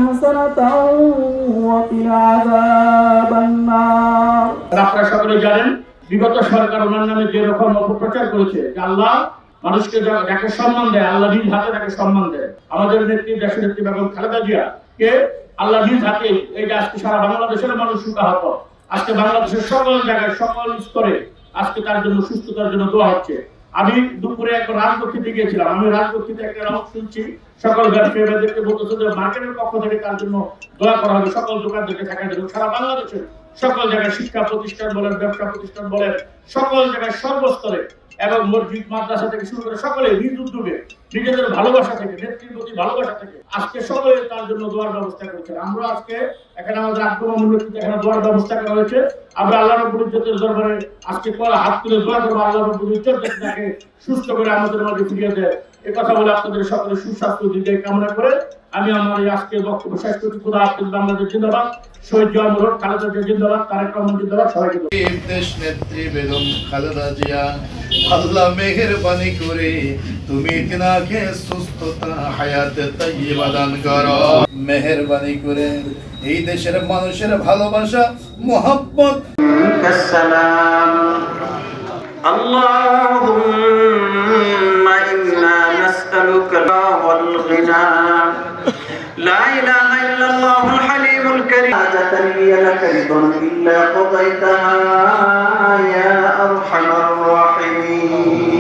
حسنة وقنا عذاب النار. আপনারা সকলে জানেন বিগত সরকার ওনার নামে যে রকম অপপ্রচার করেছে যে আল্লাহ মানুষকে যাকে সম্মান দেয় আল্লাহ নিজ হাতে তাকে সম্মান দেয়। আমাদের নেত্রী দেশের নেত্রী বেগম খালেদা জিয়া কে আল্লাহ নিজ হাতে এই যে আজকে সারা বাংলাদেশের মানুষ সুখাহত, আজকে বাংলাদেশের সকল জায়গায় সকল স্তরে আজকে তার জন্য সুস্থতার জন্য দোয়া হচ্ছে। আমি দুপুরে একটা রাজলক্ষ্মীতে গিয়েছিলাম, আমি রাজলক্ষ্মীতে একটা রাউন্ড শুনছি, সকল ব্যবসায়ীদেরকে বলতেছে যে মার্কেটের পক্ষ থেকে তার জন্য দোয়া করা হবে, সকল দোকানদারকে থাকার জন্য। সারা বাংলাদেশের সকল জায়গায় শিক্ষা প্রতিষ্ঠান বলেন, ব্যবসা প্রতিষ্ঠান বলেন, সকল জায়গায় সর্বস্তরে এবং মসজিদ মাদ্রাসা থেকে শুরু করে সকলে নিজ উদ্যোগে নিজেদের ভালোবাসা থেকে নেত্রীর প্রতি ভালোবাসা থেকে আজকে সকলে তার জন্য দোয়ার ব্যবস্থা করেছেন। আমরা আজকে এখানে আমাদের আত্মমূল্যতে এখানে দোয়ার ব্যবস্থা করা হয়েছে। আমরা আল্লাহ রাব্বুল ইজ্জতের দরবারে আজকে হাত তুলে দোয়া করবো আল্লাহ রাব্বুল ইজ্জত তাকে সুস্থ করে আমাদের মাঝে ফিরিয়ে দেয়। এই কথা বলে আপনাদের সকলে সুস্বাস্থ্য দীর্ঘায়ু কামনা করে আমি আমার এই আজকের বক্তব্য শেষ করছি। খোদা হাফেজ। বাংলাদেশ জিন্দাবাদ। শহীদ জিয়া মুরহদ, খালেদা জিয়া জিন্দাবাদ, তারেক রহমান জিন্দাবাদ। সবাইকে দেশ নেত্রী বেগম খালেদা জিয়া, আল্লাহ মেহেরবানি করে তুমি তিনাকে সুস্থতা হায়াতে তাইয়্যিবা দান করো। মেহেরবানি করে এই দেশের মানুষের ভালোবাসা মোহাব্বত السلام اللهم إنا نسألك والغنى لا إله إلا الله الحليم الكريم حاجة لي لك رضا إلا قضيتها يا أرحم الراحمين